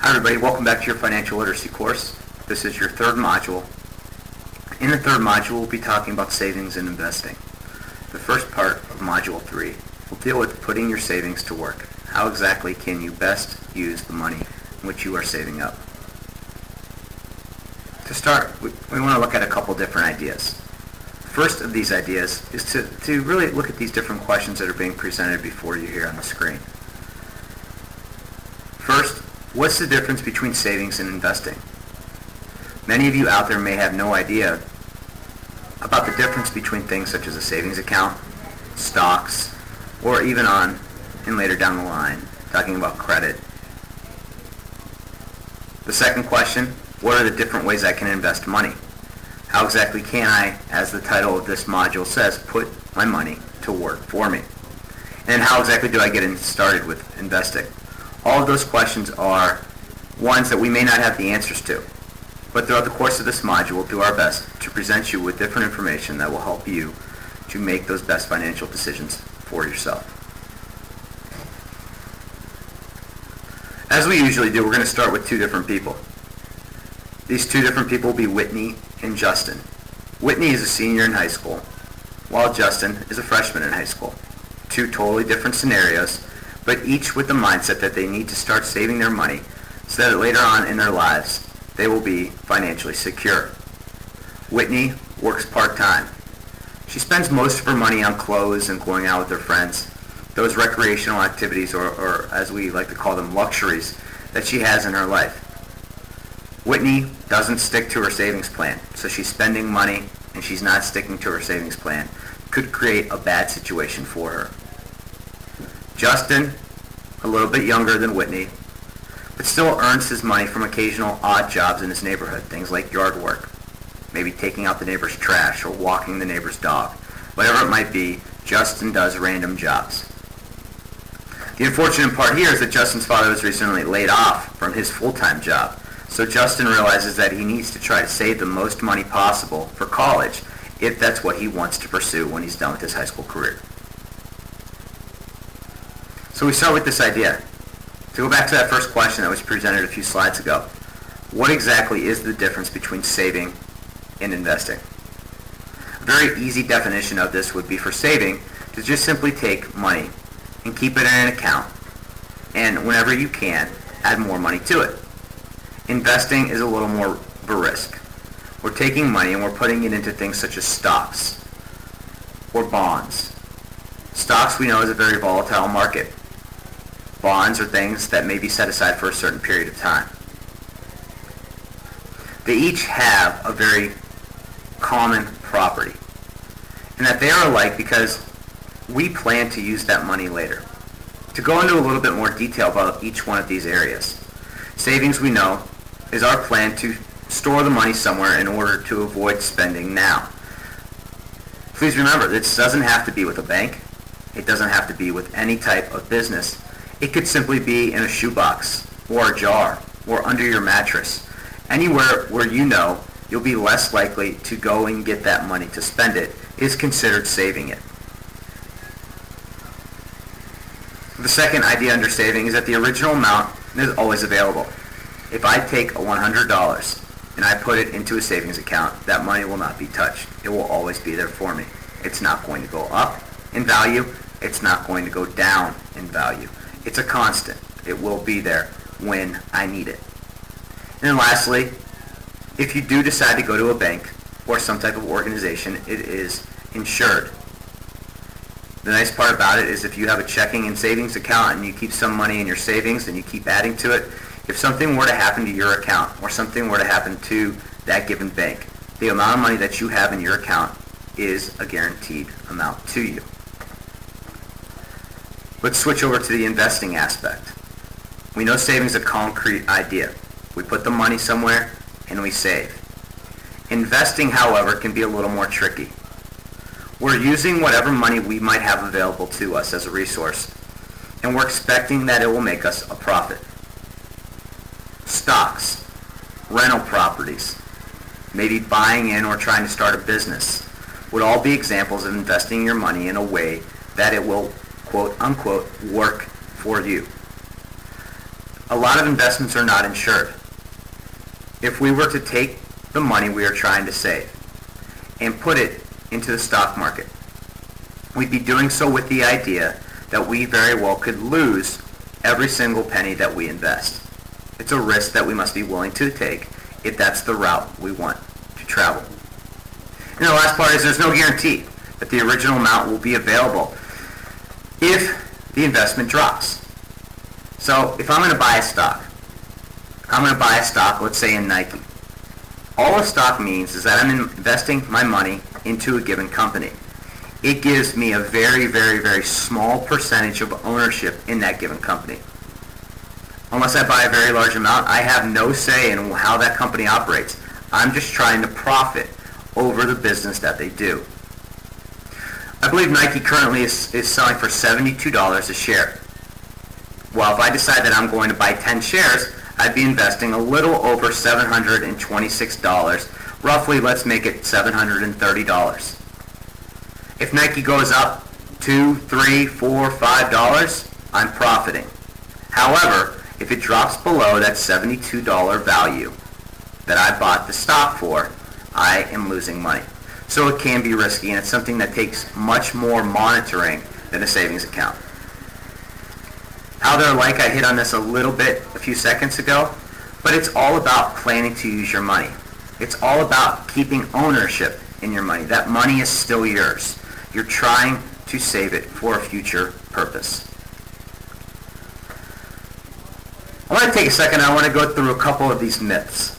Hi everybody, welcome back to your financial literacy course. This is your third module. In the third module, we'll be talking about savings and investing. The first part of module 3 will deal with putting your savings to work. How exactly can you best use the money which you are saving up? To start, we want to look at a couple different ideas. First of these ideas is to really look at these different questions that are being presented before you here on the screen. First, what's the difference between savings and investing? Many of you out there may have no idea about the difference between things such as a savings account, stocks, or even on and later down the line, talking about credit. The second question, what are the different ways I can invest money? How exactly can I, as the title of this module says, put my money to work for me? And how exactly do I get started with investing? All of those questions are ones that we may not have the answers to, but throughout the course of this module, we'll do our best to present you with different information that will help you to make those best financial decisions for yourself. As we usually do, we're going to start with two different people. These two different people will be Whitney and Justin. Whitney is a senior in high school, while Justin is a freshman in high school. Two totally different scenarios, but each with the mindset that they need to start saving their money so that later on in their lives they will be financially secure. Whitney works part-time. She spends most of her money on clothes and going out with her friends, those recreational activities or as we like to call them, luxuries that she has in her life. Whitney doesn't stick to her savings plan, so she's spending money and she's not sticking to her savings plan. Could create a bad situation for her. Justin, a little bit younger than Whitney, but still earns his money from occasional odd jobs in his neighborhood, things like yard work, maybe taking out the neighbor's trash or walking the neighbor's dog. Whatever it might be, Justin does random jobs. The unfortunate part here is that Justin's father was recently laid off from his full-time job, so Justin realizes that he needs to try to save the most money possible for college if that's what he wants to pursue when he's done with his high school career. So we start with this idea. To go back to that first question that was presented a few slides ago, what exactly is the difference between saving and investing? A very easy definition of this would be for saving to just simply take money and keep it in an account, and whenever you can, add more money to it. Investing is a little more of a risk. We're taking money and we're putting it into things such as stocks or bonds. Stocks, we know, is a very volatile market. Bonds are things that may be set aside for a certain period of time. They each have a very common property, and that they are alike because we plan to use that money later. To go into a little bit more detail about each one of these areas, savings, we know, is our plan to store the money somewhere in order to avoid spending now. Please remember, this doesn't have to be with a bank. It doesn't have to be with any type of business. It could simply be in a shoebox or a jar or under your mattress. Anywhere where you know you'll be less likely to go and get that money to spend it is considered saving it. The second idea under saving is that the original amount is always available. If I take $100 and I put it into a savings account, that money will not be touched. It will always be there for me. It's not going to go up in value. It's not going to go down in value. It's a constant. It will be there when I need it. And then lastly, if you do decide to go to a bank or some type of organization, it is insured. The nice part about it is if you have a checking and savings account and you keep some money in your savings and you keep adding to it, if something were to happen to your account or something were to happen to that given bank, the amount of money that you have in your account is a guaranteed amount to you. Let's switch over to the investing aspect. We know saving is a concrete idea. We put the money somewhere and we save. Investing, however, can be a little more tricky. We're using whatever money we might have available to us as a resource, and we're expecting that it will make us a profit. Stocks, rental properties, maybe buying in or trying to start a business would all be examples of investing your money in a way that it will, quote unquote, work for you. A lot of investments are not insured. If we were to take the money we are trying to save and put it into the stock market, we'd be doing so with the idea that we very well could lose every single penny that we invest. It's a risk that we must be willing to take if that's the route we want to travel. And the last part is there's no guarantee that the original amount will be available if the investment drops. So if I'm going to buy a stock, let's say in Nike. All a stock means is that I'm investing my money into a given company. It gives me a very, very, very small percentage of ownership in that given company. Unless I buy a very large amount, I have no say in how that company operates. I'm just trying to profit over the business that they do. I believe Nike currently is selling for $72 a share. Well, if I decide that I'm going to buy 10 shares, I'd be investing a little over $726. Roughly, let's make it $730. If Nike goes up $2, $3, $4, $5, I'm profiting. However, if it drops below that $72 value that I bought the stock for, I am losing money. So it can be risky, and it's something that takes much more monitoring than a savings account. How they're like, I hit on this a little bit a few seconds ago, but it's all about planning to use your money. It's all about keeping ownership in your money. That money is still yours. You're trying to save it for a future purpose. I want to take a second. I want to go through a couple of these myths.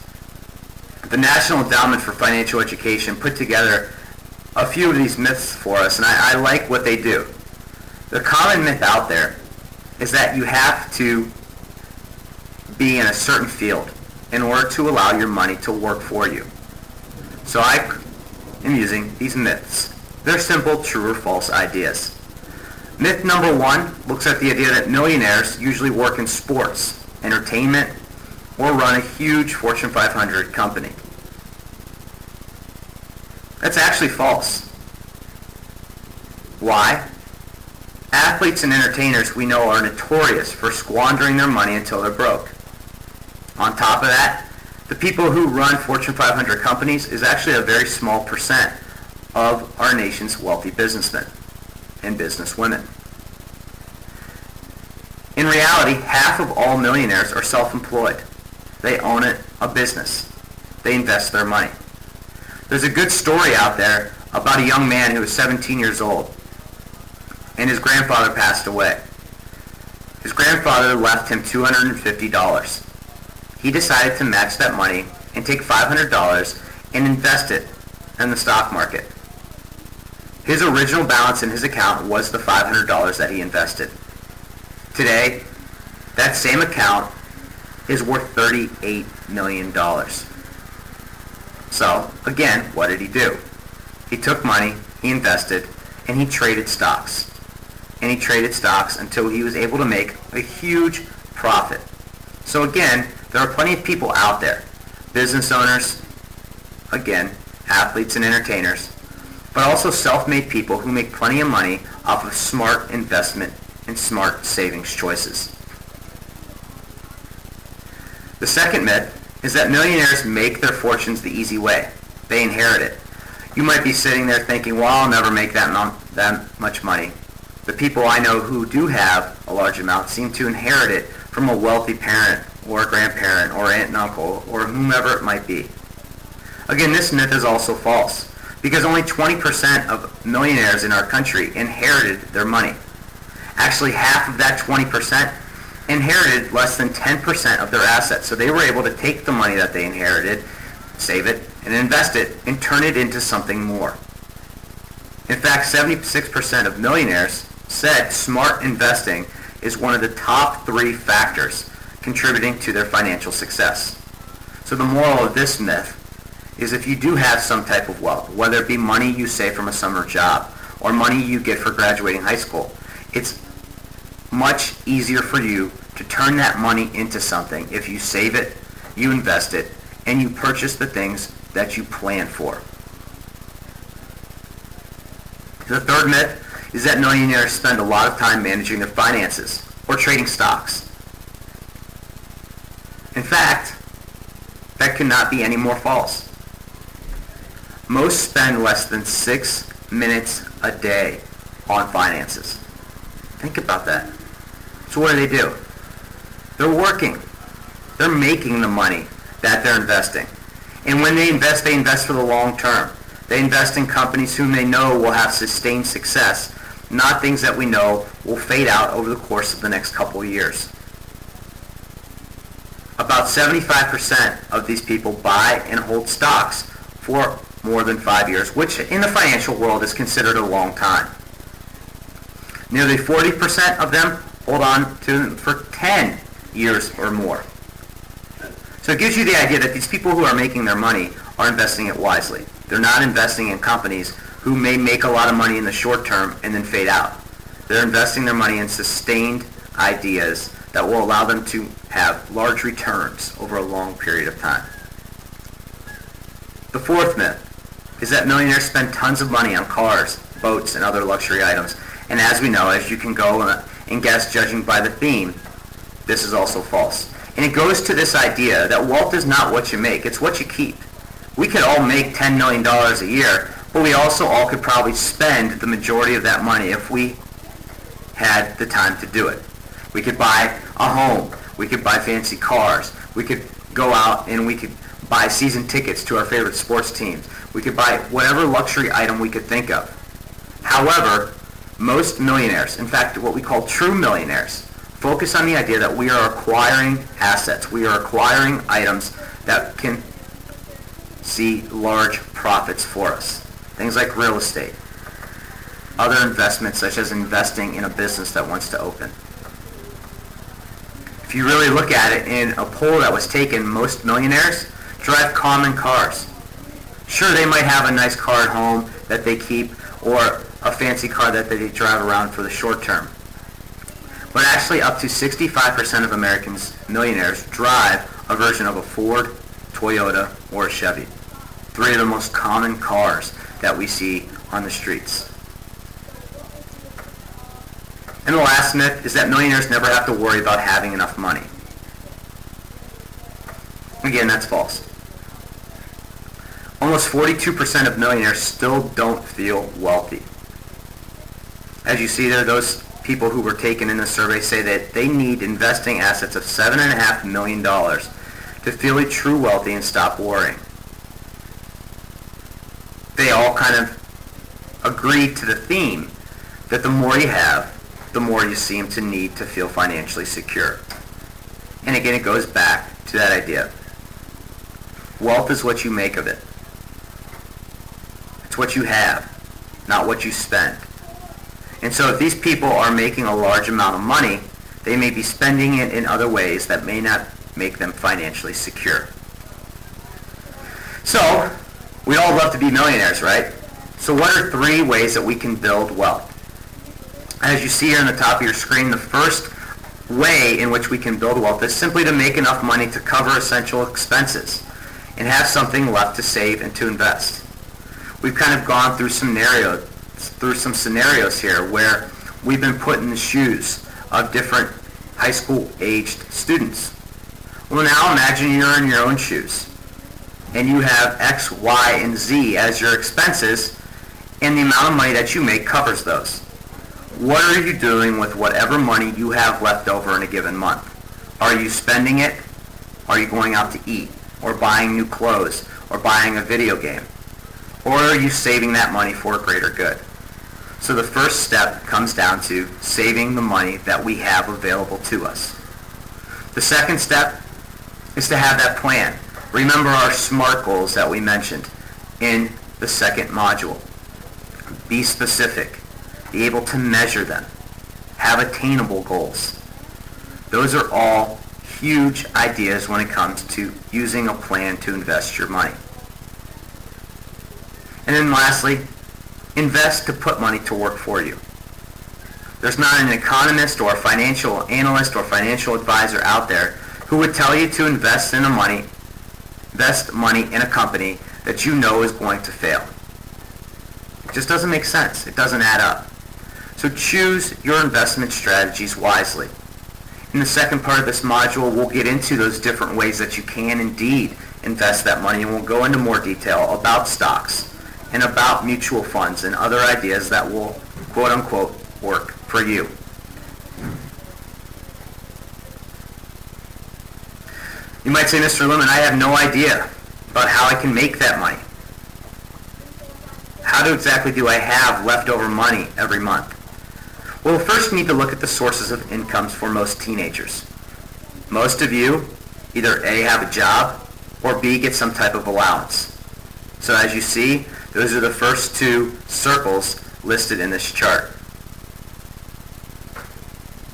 The National Endowment for Financial Education put together a few of these myths for us, and I like what they do. The common myth out there is that you have to be in a certain field in order to allow your money to work for you. So I am using these myths. They're simple, true or false ideas. Myth number one looks at the idea that millionaires usually work in sports, entertainment, or run a huge Fortune 500 company. That's actually false. Why? Athletes and entertainers we know are notorious for squandering their money until they're broke. On top of that, the people who run Fortune 500 companies is actually a very small percent of our nation's wealthy businessmen and businesswomen. In reality, half of all millionaires are self-employed. They own a business. They invest their money. There's a good story out there about a young man who was 17 years old, and his grandfather passed away. His grandfather left him $250. He decided to match that money and take $500 and invest it in the stock market. His original balance in his account was the $500 that he invested. Today, that same account is worth $38 million. So, again, what did he do? He took money, he invested, and he traded stocks. And he traded stocks until he was able to make a huge profit. So again, there are plenty of people out there, business owners, again, athletes and entertainers, but also self-made people who make plenty of money off of smart investment and smart savings choices. The second myth is that millionaires make their fortunes the easy way. They inherit it. You might be sitting there thinking, well, I'll never make that much money. The people I know who do have a large amount seem to inherit it from a wealthy parent or a grandparent or aunt and uncle or whomever it might be. Again, this myth is also false because only 20% of millionaires in our country inherited their money. Actually, half of that 20% inherited less than 10% of their assets. So they were able to take the money that they inherited, save it, and invest it, and turn it into something more. In fact, 76% of millionaires said smart investing is one of the top 3 factors contributing to their financial success. So the moral of this myth is if you do have some type of wealth, whether it be money you save from a summer job or money you get for graduating high school, it's much easier for you to turn that money into something if you save it, you invest it, and you purchase the things that you plan for. The third myth is that millionaires spend a lot of time managing their finances or trading stocks. In fact, that could not be any more false. Most spend less than 6 minutes a day on finances. Think about that. So what do? They're working. They're making the money that they're investing. And when they invest for the long term. They invest in companies whom they know will have sustained success, not things that we know will fade out over the course of the next couple of years. About 75% of these people buy and hold stocks for more than 5 years, which in the financial world is considered a long time. Nearly 40% of them hold on to them for 10 years or more. So it gives you the idea that these people who are making their money are investing it wisely. They're not investing in companies who may make a lot of money in the short term and then fade out. They're investing their money in sustained ideas that will allow them to have large returns over a long period of time. The fourth myth is that millionaires spend tons of money on cars, boats, and other luxury items. And as we know, as you can go and guess judging by the theme, this is also false. And it goes to this idea that wealth is not what you make, it's what you keep. We could all make $10 million a year, but we also all could probably spend the majority of that money if we had the time to do it. We could buy a home, we could buy fancy cars, we could go out and we could buy season tickets to our favorite sports teams. We could buy whatever luxury item we could think of. However, most millionaires, in fact what we call true millionaires, focus on the idea that we are acquiring assets. We are acquiring items that can see large profits for us. Things like real estate, other investments such as investing in a business that wants to open. If you really look at it in a poll that was taken, most millionaires drive common cars. Sure, they might have a nice car at home that they keep or a fancy car that they drive around for the short term. But actually up to 65% of Americans, millionaires, drive a version of a Ford, Toyota, or a Chevy. Three of the most common cars that we see on the streets. And the last myth is that millionaires never have to worry about having enough money. Again, that's false. Almost 42% of millionaires still don't feel wealthy. As you see there, those people who were taken in the survey say that they need investing assets of $7.5 million to feel true wealthy and stop worrying. They all kind of agree to the theme that the more you have, the more you seem to need to feel financially secure. And again, it goes back to that idea. Wealth is what you make of it. It's what you have, not what you spend. And so if these people are making a large amount of money, they may be spending it in other ways that may not make them financially secure. So, we all love to be millionaires, right? So what are 3 ways that we can build wealth? As you see here on the top of your screen, the first way in which we can build wealth is simply to make enough money to cover essential expenses and have something left to save and to invest. We've kind of gone through some scenarios here where we've been put in the shoes of different high school aged students. Well, now imagine you're in your own shoes and you have X, Y, and Z as your expenses, and the amount of money that you make covers those. What are you doing with whatever money you have left over in a given month? Are you spending it? Are you going out to eat? Or buying new clothes? Or buying a video game? Or are you saving that money for a greater good? So the first step comes down to saving the money that we have available to us. The second step is to have that plan. Remember our SMART goals that we mentioned in the second module. Be specific. Be able to measure them. Have attainable goals. Those are all huge ideas when it comes to using a plan to invest your money. And then lastly, invest to put money to work for you. There's not an economist or a financial analyst or financial advisor out there who would tell you to invest money in a company that you know is going to fail. It just doesn't make sense. It doesn't add up. So choose your investment strategies wisely. In the second part of this module, we'll get into those different ways that you can indeed invest that money, and we'll go into more detail about stocks and about mutual funds and other ideas that will, quote unquote, work for you. You might say, Mr. Lemon, I have no idea about how I can make that money. How exactly do I have leftover money every month? Well, first you need to look at the sources of incomes for most teenagers. Most of you either A, have a job, or B, get some type of allowance. So as you see, those are the first two circles listed in this chart.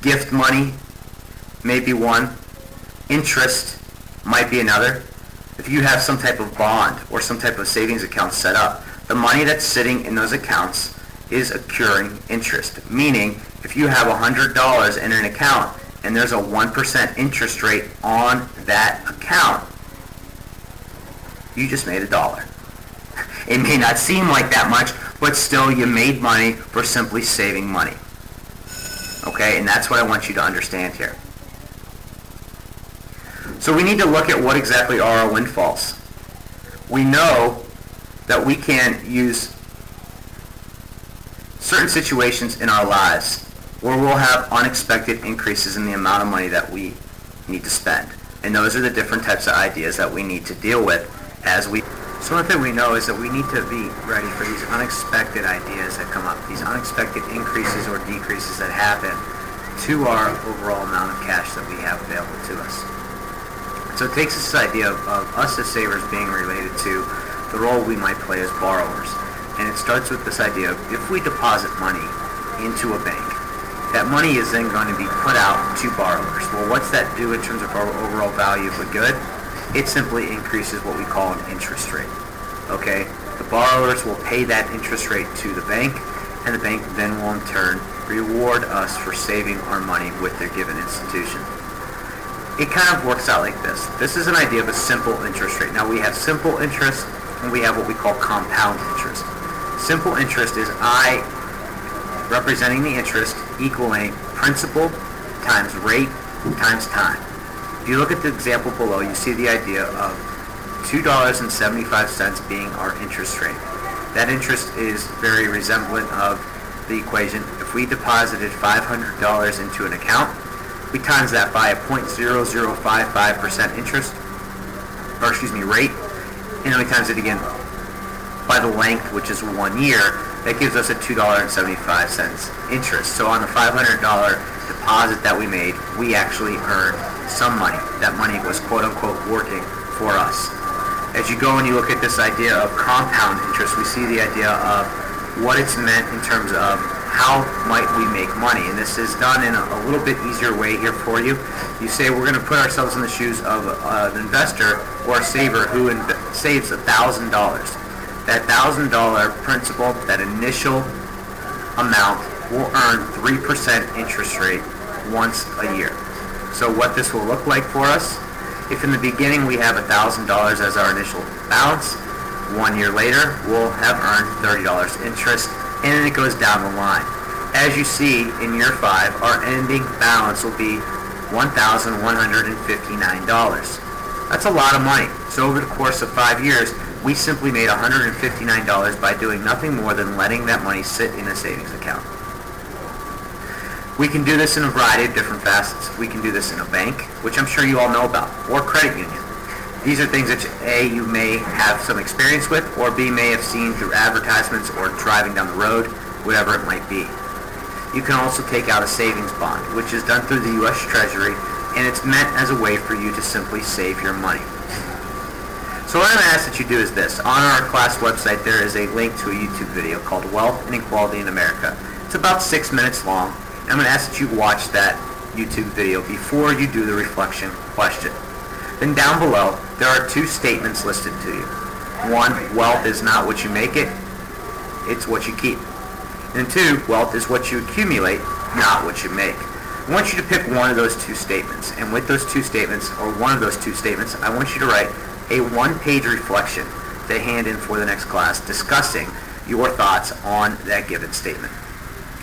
Gift money may be one. Interest might be another. If you have some type of bond or some type of savings account set up, the money that's sitting in those accounts is accruing interest. Meaning, if you have $100 in an account and there's a 1% interest rate on that account, you just made $1. It may not seem like that much, but still you made money for simply saving money. Okay, and that's what I want you to understand here. So we need to look at what exactly are our windfalls. We know that we can use certain situations in our lives where we'll have unexpected increases in the amount of money that we need to spend. And those are the different types of ideas that we need to deal with as we... So one thing we know is that we need to be ready for these unexpected ideas that come up, these unexpected increases or decreases that happen to our overall amount of cash that we have available to us. So it takes this idea of us as savers being related to the role we might play as borrowers. And it starts with this idea of if we deposit money into a bank, that money is then going to be put out to borrowers. Well, what's that do in terms of our overall value of a good? It simply increases what we call an interest rate. Okay? The borrowers will pay that interest rate to the bank, and the bank then will in turn reward us for saving our money with their given institution. It kind of works out like this. This is an idea of a simple interest rate. Now we have simple interest and we have what we call compound interest. Simple interest is I representing the interest equaling principal times rate times time. If you look at the example below, you see the idea of $2.75 being our interest rate. That interest is very resemblant of the equation. If we deposited $500 into an account, we times that by a 0.0055% interest, rate, and then we times it again by the length, which is 1 year. That gives us a $2.75 interest. So on the $500 deposit that we made, we actually earned some money. That money was quote unquote working for us. As you go and you look at this idea of compound interest, we see the idea of what it's meant in terms of how might we make money. And this is done in a little bit easier way here for you. You say we're going to put ourselves in the shoes of an investor or a saver who saves $1,000. That $1,000 principal, that initial amount, will earn 3% interest rate once a year. So what this will look like for us, if in the beginning we have $1,000 as our initial balance, 1 year later we'll have earned $30 interest, and then it goes down the line. As you see in year 5, our ending balance will be $1,159. That's a lot of money. So over the course of 5 years, we simply made $159 by doing nothing more than letting that money sit in a savings account. We can do this in a variety of different facets. We can do this in a bank, which I'm sure you all know about, or credit union. These are things that A, you may have some experience with, or B, may have seen through advertisements or driving down the road, whatever it might be. You can also take out a savings bond, which is done through the U.S. Treasury, and it's meant as a way for you to simply save your money. So what I'm going to ask that you do is this. On our class website, there is a link to a YouTube video called Wealth and Equality in America. It's about 6 minutes long. I'm going to ask that you watch that YouTube video before you do the reflection question. Then down below, there are 2 statements listed to you. 1, wealth is not what you make it, it's what you keep. And 2, wealth is what you accumulate, not what you make. I want you to pick one of those 2 statements. And with those 2 statements, or one of those 2 statements, I want you to write a 1-page reflection to hand in for the next class discussing your thoughts on that given statement.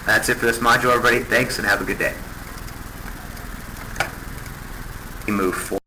That's it for this module, everybody. Thanks and have a good day. move forward.